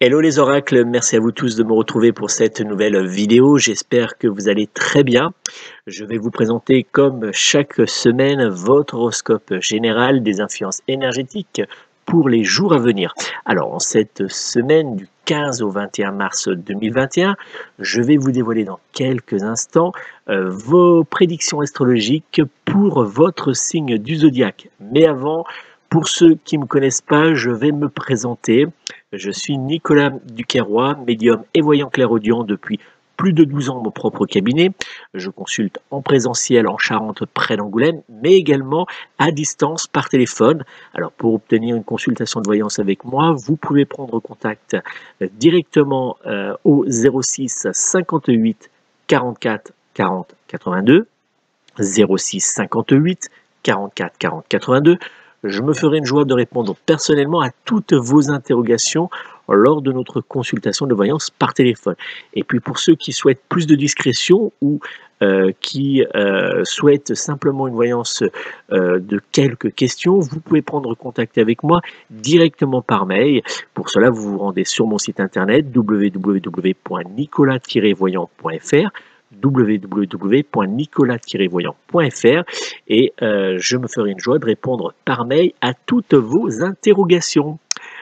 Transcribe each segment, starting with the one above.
Hello les oracles, merci à vous tous de me retrouver pour cette nouvelle vidéo. J'espère que vous allez très bien. Je vais vous présenter comme chaque semaine votre horoscope général des influences énergétiques pour les jours à venir. Alors en cette semaine du 15 au 21 mars 2021, je vais vous dévoiler dans quelques instants vos prédictions astrologiques pour votre signe du zodiaque. Mais avant, pour ceux qui ne me connaissent pas, je vais me présenter. Je suis Nicolas Duquerrois, médium et voyant clairaudient depuis plus de 12 ans mon propre cabinet. Je consulte en présentiel en Charente près d'Angoulême, mais également à distance par téléphone. Alors pour obtenir une consultation de voyance avec moi, vous pouvez prendre contact directement au 06 58 44 40 82, 06 58 44 40 82. Je me ferai une joie de répondre personnellement à toutes vos interrogations lors de notre consultation de voyance par téléphone. Et puis pour ceux qui souhaitent plus de discrétion ou qui souhaitent simplement une voyance de quelques questions, vous pouvez prendre contact avec moi directement par mail. Pour cela, vous vous rendez sur mon site internet www.nicolas-voyant.fr www.nicolas-voyant.fr et je me ferai une joie de répondre par mail à toutes vos interrogations.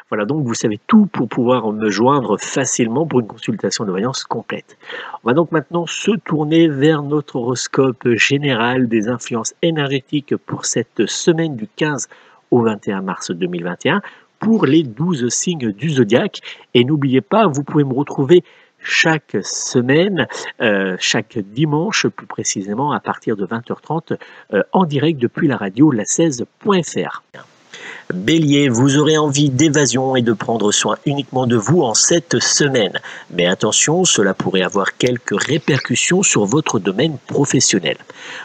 Voilà, donc vous savez tout pour pouvoir me joindre facilement pour une consultation de voyance complète. On va donc maintenant se tourner vers notre horoscope général des influences énergétiques pour cette semaine du 15 au 21 mars 2021 pour les 12 signes du zodiaque. Et n'oubliez pas, vous pouvez me retrouver chaque semaine, chaque dimanche plus précisément à partir de 20h30 en direct depuis la radio la16.fr. Bélier, vous aurez envie d'évasion et de prendre soin uniquement de vous en cette semaine. Mais attention, cela pourrait avoir quelques répercussions sur votre domaine professionnel.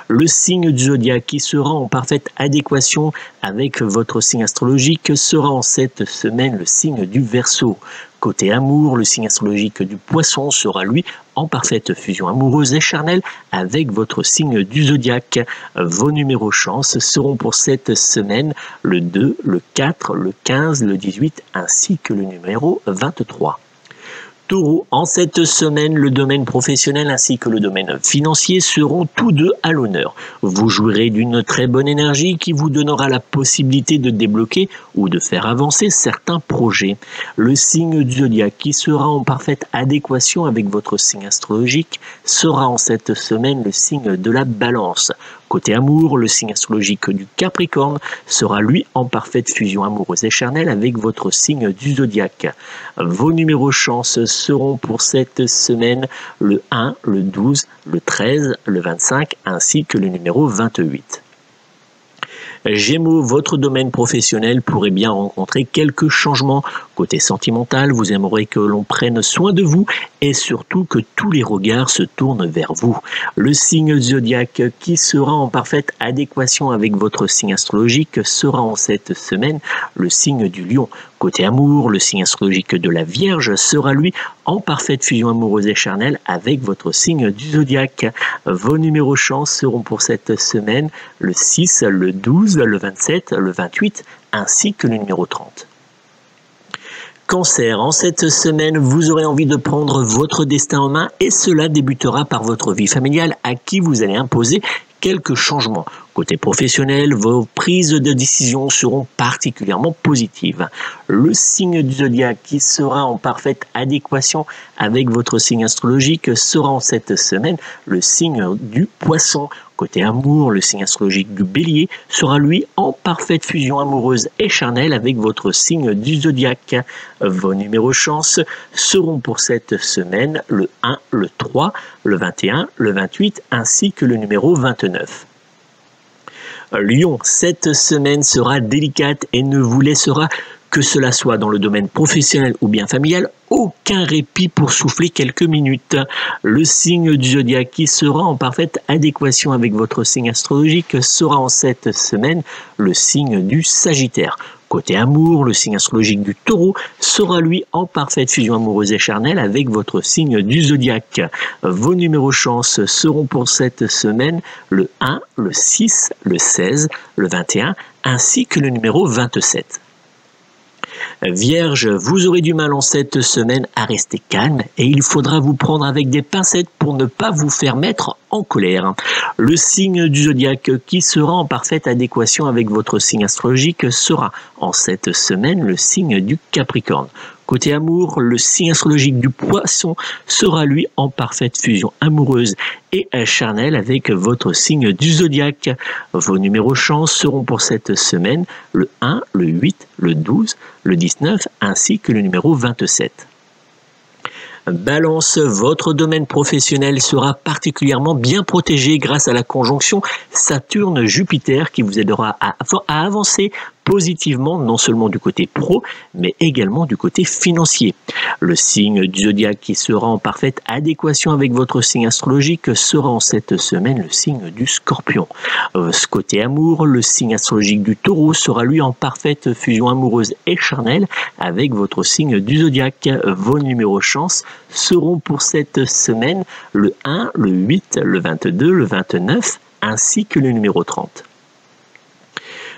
Le signe du zodiaque qui sera en parfaite adéquation avec votre signe astrologique sera en cette semaine le signe du Verseau. Côté amour, le signe astrologique du Poisson sera lui en parfaite fusion amoureuse et charnelle avec votre signe du zodiaque. Vos numéros chance seront pour cette semaine le 2, le 4, le 15, le 18 ainsi que le numéro 23. Taureau, en cette semaine, le domaine professionnel ainsi que le domaine financier seront tous deux à l'honneur. Vous jouirez d'une très bonne énergie qui vous donnera la possibilité de débloquer ou de faire avancer certains projets. Le signe du zodiaque qui sera en parfaite adéquation avec votre signe astrologique sera en cette semaine le signe de la Balance. Côté amour, le signe astrologique du Capricorne sera lui en parfaite fusion amoureuse et charnelle avec votre signe du zodiaque. Vos numéros chance seront pour cette semaine le 1, le 12, le 13, le 25 ainsi que le numéro 28. Gémeaux, votre domaine professionnel pourrait bien rencontrer quelques changements. Côté sentimental, vous aimeriez que l'on prenne soin de vous et surtout que tous les regards se tournent vers vous. Le signe zodiaque qui sera en parfaite adéquation avec votre signe astrologique sera en cette semaine le signe du Lion. Côté amour, le signe astrologique de la Vierge sera lui en parfaite fusion amoureuse et charnelle avec votre signe du zodiaque. Vos numéros chance seront pour cette semaine le 6, le 12, le 27, le 28 ainsi que le numéro 30. Cancer, en cette semaine, vous aurez envie de prendre votre destin en main et cela débutera par votre vie familiale à qui vous allez imposer quelques changements. Côté professionnel, vos prises de décision seront particulièrement positives. Le signe du zodiaque qui sera en parfaite adéquation avec votre signe astrologique sera en cette semaine le signe du Poisson. Côté amour, le signe astrologique du Bélier sera lui en parfaite fusion amoureuse et charnelle avec votre signe du zodiaque. Vos numéros chance seront pour cette semaine le 1, le 3, le 21, le 28 ainsi que le numéro 29. Lion, cette semaine sera délicate et ne vous laissera, que cela soit dans le domaine professionnel ou bien familial, aucun répit pour souffler quelques minutes. Le signe du zodiaque qui sera en parfaite adéquation avec votre signe astrologique sera en cette semaine le signe du Sagittaire. Côté amour, le signe astrologique du Taureau sera lui en parfaite fusion amoureuse et charnelle avec votre signe du zodiaque. Vos numéros chance seront pour cette semaine le 1, le 6, le 16, le 21 ainsi que le numéro 27. Vierge, vous aurez du mal en cette semaine à rester calme et il faudra vous prendre avec des pincettes pour ne pas vous faire mettre en colère. Le signe du zodiaque qui sera en parfaite adéquation avec votre signe astrologique sera en cette semaine le signe du Capricorne. Côté amour, le signe astrologique du Poisson sera lui en parfaite fusion amoureuse et charnelle avec votre signe du zodiaque. Vos numéros chance seront pour cette semaine le 1, le 8, le 12, le 19 ainsi que le numéro 27. Balance, votre domaine professionnel sera particulièrement bien protégé grâce à la conjonction Saturne-Jupiter qui vous aidera à avancer positivement non seulement du côté pro mais également du côté financier. Le signe du zodiaque qui sera en parfaite adéquation avec votre signe astrologique sera en cette semaine le signe du Scorpion. Côté amour, le signe astrologique du Taureau sera lui en parfaite fusion amoureuse et charnelle avec votre signe du zodiaque. Vos numéros chance seront pour cette semaine le 1, le 8, le 22, le 29 ainsi que le numéro 30.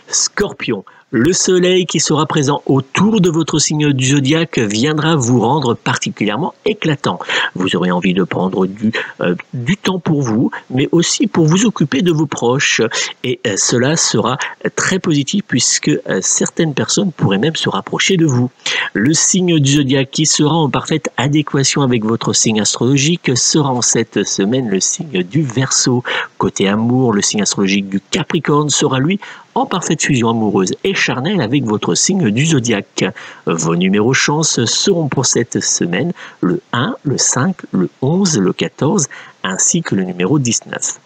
Scorpion, le soleil qui sera présent autour de votre signe du zodiaque viendra vous rendre particulièrement éclatant. Vous aurez envie de prendre du temps pour vous, mais aussi pour vous occuper de vos proches. Et cela sera très positif puisque certaines personnes pourraient même se rapprocher de vous. Le signe du zodiaque qui sera en parfaite adéquation avec votre signe astrologique sera en cette semaine le signe du Verseau. Côté amour, le signe astrologique du Capricorne sera lui en parfaite fusion amoureuse et charnelle avec votre signe du zodiaque. Vos numéros chance seront pour cette semaine le 1, le 5, le 11, le 14 ainsi que le numéro 19.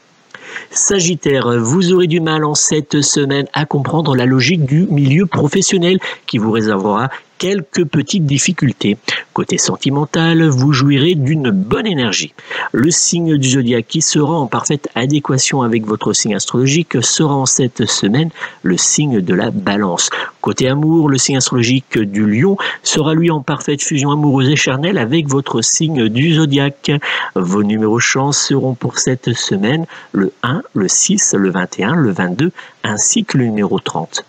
Sagittaire, vous aurez du mal en cette semaine à comprendre la logique du milieu professionnel qui vous réservera quelques petites difficultés. Côté sentimental, vous jouirez d'une bonne énergie. Le signe du zodiaque qui sera en parfaite adéquation avec votre signe astrologique sera en cette semaine le signe de la Balance. Côté amour, le signe astrologique du Lion sera lui en parfaite fusion amoureuse et charnelle avec votre signe du zodiaque. Vos numéros chance seront pour cette semaine le 1, le 6, le 21, le 22 ainsi que le numéro 30.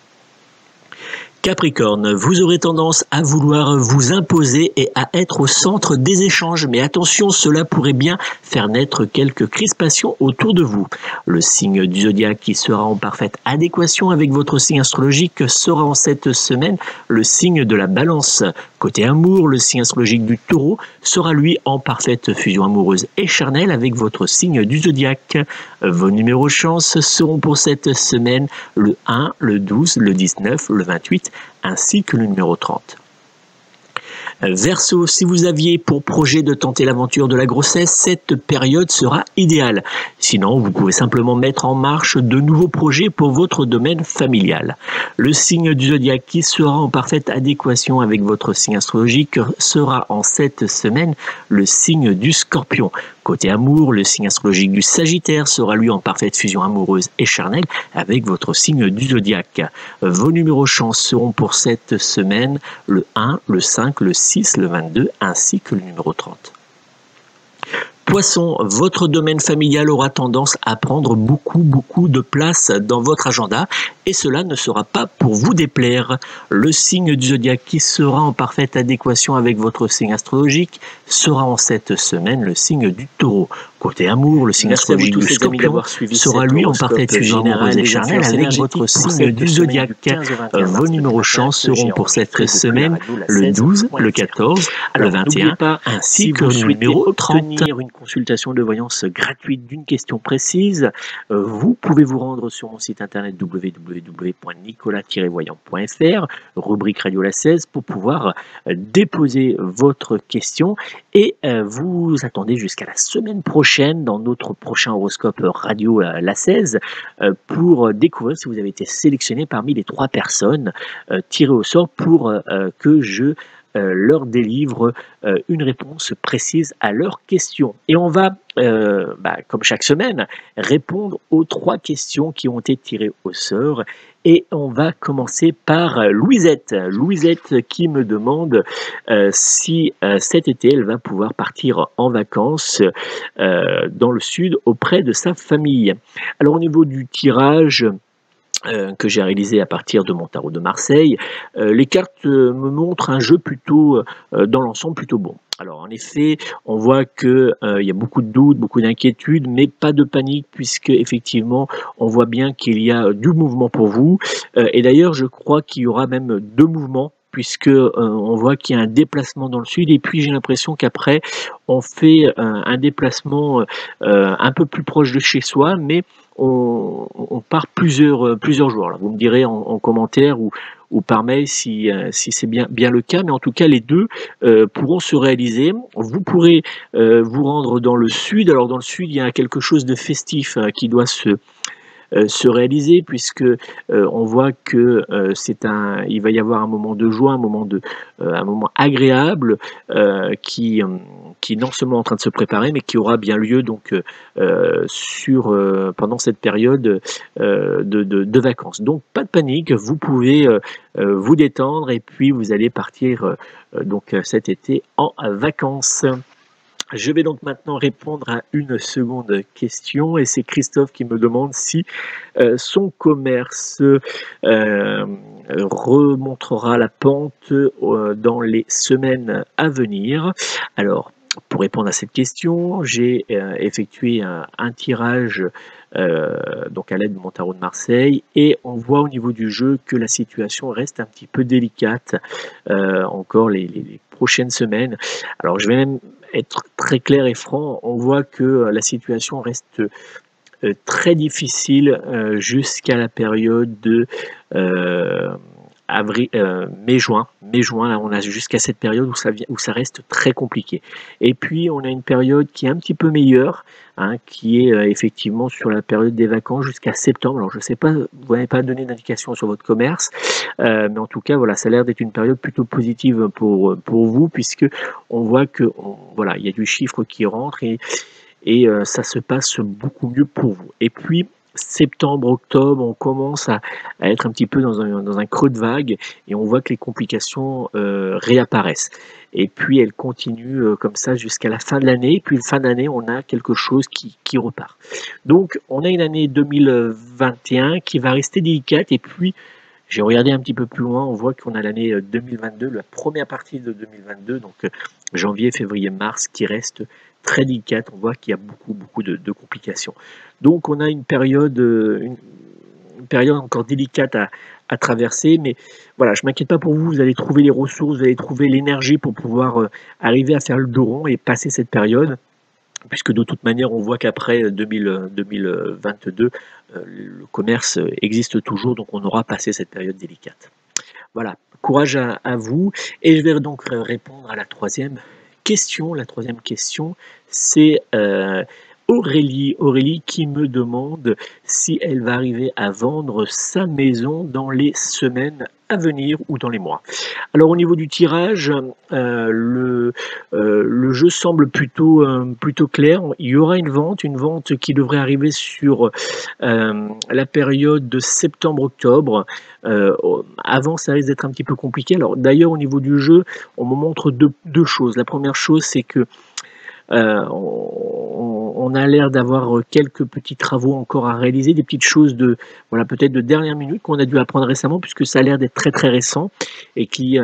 Capricorne, vous aurez tendance à vouloir vous imposer et à être au centre des échanges, mais attention, cela pourrait bien faire naître quelques crispations autour de vous. Le signe du zodiaque qui sera en parfaite adéquation avec votre signe astrologique sera en cette semaine le signe de la Balance. Côté amour, le signe astrologique du Taureau sera lui en parfaite fusion amoureuse et charnelle avec votre signe du zodiaque. Vos numéros chance seront pour cette semaine le 1, le 12, le 19, le 28 ainsi que le numéro 30. Verseau, si vous aviez pour projet de tenter l'aventure de la grossesse, cette période sera idéale. Sinon, vous pouvez simplement mettre en marche de nouveaux projets pour votre domaine familial. Le signe du zodiaque qui sera en parfaite adéquation avec votre signe astrologique sera en cette semaine le signe du Scorpion. Côté amour, le signe astrologique du Sagittaire sera lui en parfaite fusion amoureuse et charnelle avec votre signe du zodiaque. Vos numéros chance seront pour cette semaine le 1, le 5, le 6, le 22 ainsi que le numéro 30. Poisson, votre domaine familial aura tendance à prendre beaucoup de place dans votre agenda et cela ne sera pas pour vous déplaire. Le signe du zodiaque qui sera en parfaite adéquation avec votre signe astrologique sera en cette semaine le signe du Taureau. Côté amour, le signe astrologique du Scorpion sera lui en parfaite fusion amoureuse et charnelle avec votre signe du zodiaque. Vos numéros chance seront pour cette semaine le 12, le 14, le 21 ainsi que le numéro 30. Une consultation de voyance gratuite d'une question précise, vous pouvez vous rendre sur mon site internet www.nicolas-voyant.fr, rubrique Radio La 16 pour pouvoir déposer votre question et vous attendez jusqu'à la semaine prochaine dans notre prochain horoscope Radio La 16 pour découvrir si vous avez été sélectionné parmi les 3 personnes tirées au sort pour que je leur délivre une réponse précise à leurs questions. Et on va, comme chaque semaine, répondre aux 3 questions qui ont été tirées au sort. Et on va commencer par Louisette. Louisette qui me demande si cet été, elle va pouvoir partir en vacances dans le sud auprès de sa famille. Alors au niveau du tirage, que j'ai réalisé à partir de mon tarot de Marseille, les cartes me montrent un jeu plutôt, dans l'ensemble, plutôt bon. Alors en effet, on voit que, il y a beaucoup de doutes, beaucoup d'inquiétudes, mais pas de panique puisque effectivement, on voit bien qu'il y a du mouvement pour vous, et d'ailleurs je crois qu'il y aura même 2 mouvements puisque, on voit qu'il y a un déplacement dans le sud et puis j'ai l'impression qu'après on fait, un déplacement, un peu plus proche de chez soi, mais on part plusieurs jours. Alors, vous me direz en commentaire ou par mail si c'est bien le cas, mais en tout cas les deux pourront se réaliser. Vous pourrez vous rendre dans le sud. Alors dans le sud, il y a quelque chose de festif qui doit se réaliser puisque on voit que il va y avoir un moment de joie, un moment agréable qui est non seulement en train de se préparer, mais qui aura bien lieu donc pendant cette période de vacances. Donc pas de panique, vous pouvez vous détendre et puis vous allez partir donc cet été en vacances. Je vais donc maintenant répondre à une seconde question et c'est Christophe qui me demande si son commerce remontera la pente dans les semaines à venir. Alors, pour répondre à cette question, j'ai effectué un tirage donc à l'aide de mon tarot de Marseille et on voit au niveau du jeu que la situation reste un petit peu délicate encore les prochaines semaines. Alors je vais même être très clair et franc, on voit que la situation reste très difficile jusqu'à la période de mai-juin. Mai-juin, là, on a jusqu'à cette période où ça reste très compliqué. Et puis, on a une période qui est un petit peu meilleure, hein, qui est effectivement sur la période des vacances jusqu'à septembre. Alors, je ne sais pas, vous n'avez pas donné d'indication sur votre commerce, mais en tout cas, voilà, ça a l'air d'être une période plutôt positive pour vous, puisque on voit que, voilà, il y a du chiffre qui rentre et ça se passe beaucoup mieux pour vous. Et puis, septembre, octobre, on commence à être un petit peu dans un creux de vague et on voit que les complications réapparaissent. Et puis elles continuent comme ça jusqu'à la fin de l'année. Et puis la fin d'année, on a quelque chose qui repart. Donc on a une année 2021 qui va rester délicate. Et puis j'ai regardé un petit peu plus loin, on voit qu'on a l'année 2022, la première partie de 2022, donc janvier, février, mars, qui reste très délicate. On voit qu'il y a beaucoup de complications. Donc on a une période encore délicate à traverser, mais voilà, je ne m'inquiète pas pour vous, vous allez trouver les ressources, vous allez trouver l'énergie pour pouvoir arriver à faire le dos rond et passer cette période, puisque de toute manière, on voit qu'après 2022, le commerce existe toujours, donc on aura passé cette période délicate. Voilà, courage à vous, et je vais donc répondre à la troisième question. La troisième question, c'est Aurélie qui me demande si elle va arriver à vendre sa maison dans les semaines à venir ou dans les mois. Alors au niveau du tirage, le jeu semble plutôt clair. Il y aura une vente qui devrait arriver sur la période de septembre-octobre. Avant, ça risque d'être un petit peu compliqué. Alors d'ailleurs, au niveau du jeu, on me montre deux choses. La première chose, c'est que on a l'air d'avoir quelques petits travaux encore à réaliser, des petites choses voilà, peut-être de dernière minute qu'on a dû apprendre récemment, puisque ça a l'air d'être très récent et qui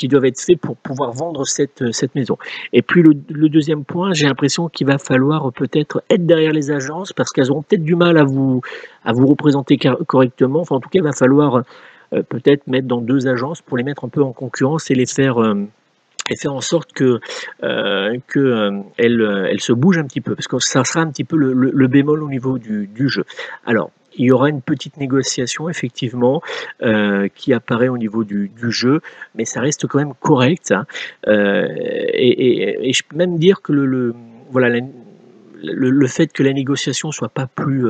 doivent être faits pour pouvoir vendre cette maison. Et puis le deuxième point, j'ai l'impression qu'il va falloir peut-être être derrière les agences parce qu'elles auront peut-être du mal à vous représenter correctement. Enfin, en tout cas, il va falloir peut-être mettre dans 2 agences pour les mettre un peu en concurrence et les faire en sorte que elle se bouge un petit peu, parce que ça sera un petit peu le bémol au niveau du jeu. Alors, il y aura une petite négociation, effectivement, qui apparaît au niveau du jeu, mais ça reste quand même correct, hein. Et je peux même dire que voilà, le fait que la négociation soit pas plus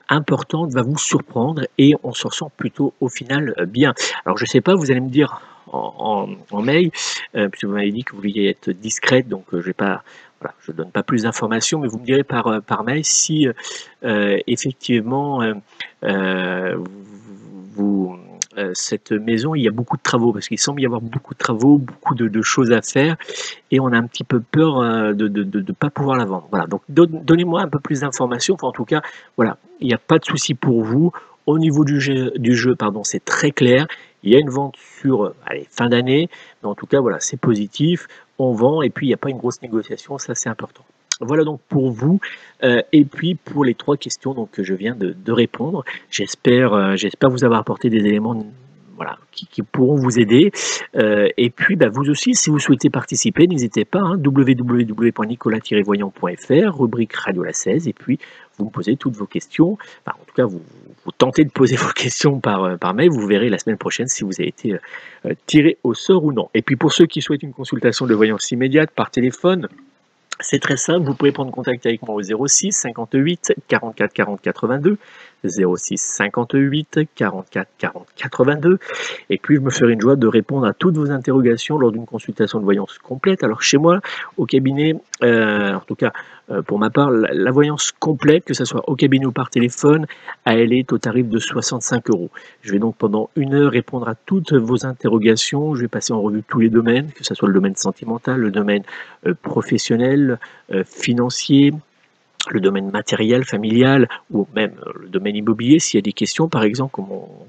importante va vous surprendre et on s'en sort plutôt au final bien. Alors je sais pas, vous allez me dire en mail, puisque vous m'avez dit que vous vouliez être discrète, donc je vais pas, voilà, je donne pas plus d'informations, mais vous me direz par mail si effectivement cette maison, il y a beaucoup de travaux, parce qu'il semble y avoir beaucoup de travaux, beaucoup de choses à faire, et on a un petit peu peur de ne pas pouvoir la vendre. Voilà, donc donnez-moi un peu plus d'informations. Enfin, en tout cas, voilà, il n'y a pas de souci pour vous. Au niveau du jeu pardon, c'est très clair. Il y a une vente sur allez, fin d'année, mais en tout cas, voilà, c'est positif. On vend et puis il n'y a pas une grosse négociation, ça c'est important. Voilà donc pour vous et puis pour les 3 questions donc, que je viens de répondre. J'espère vous avoir apporté des éléments voilà, qui pourront vous aider. Et puis bah, vous aussi, si vous souhaitez participer, n'hésitez pas, hein, www.nicolas-voyant.fr, rubrique Radio La 16, et puis vous me posez toutes vos questions. Enfin, en tout cas, vous tentez de poser vos questions par mail. Vous verrez la semaine prochaine si vous avez été tiré au sort ou non. Et puis pour ceux qui souhaitent une consultation de voyance immédiate par téléphone, c'est très simple, vous pouvez prendre contact avec moi au 06 58 44 40 82, 06 58 44 40 82, et puis je me ferai une joie de répondre à toutes vos interrogations lors d'une consultation de voyance complète. Alors chez moi, au cabinet, en tout cas pour ma part, la voyance complète, que ce soit au cabinet ou par téléphone, elle est au tarif de 65 €. Je vais donc pendant 1 heure répondre à toutes vos interrogations, je vais passer en revue tous les domaines, que ce soit le domaine sentimental, le domaine professionnel, financier, le domaine matériel, familial ou même le domaine immobilier s'il y a des questions par exemple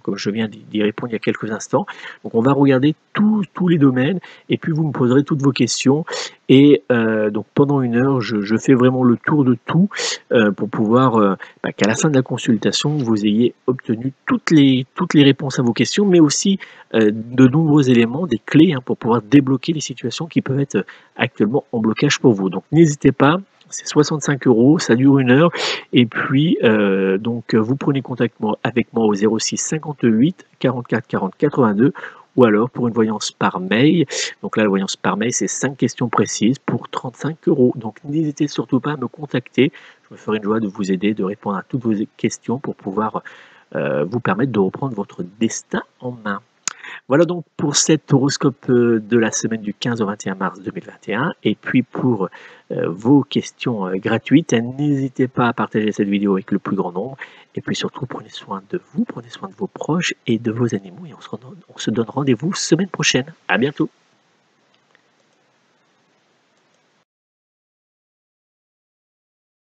comme je viens d'y répondre il y a quelques instants. Donc on va regarder tous les domaines et puis vous me poserez toutes vos questions et donc pendant 1 heure je fais vraiment le tour de tout pour pouvoir qu'à la fin de la consultation vous ayez obtenu toutes les réponses à vos questions mais aussi de nombreux éléments, des clés pour pouvoir débloquer les situations qui peuvent être actuellement en blocage pour vous. Donc n'hésitez pas, c'est 65 €, ça dure 1 heure et puis donc vous prenez contact avec moi au 06 58 44 40 82 ou alors pour une voyance par mail. Donc là, la voyance par mail, c'est 5 questions précises pour 35 €. Donc n'hésitez surtout pas à me contacter. Je me ferai une joie de vous aider, de répondre à toutes vos questions pour pouvoir vous permettre de reprendre votre destin en main. Voilà donc pour cet horoscope de la semaine du 15 au 21 mars 2021. Et puis pour vos questions gratuites, n'hésitez pas à partager cette vidéo avec le plus grand nombre. Et puis surtout, prenez soin de vous, prenez soin de vos proches et de vos animaux. Et on se donne rendez-vous semaine prochaine. À bientôt.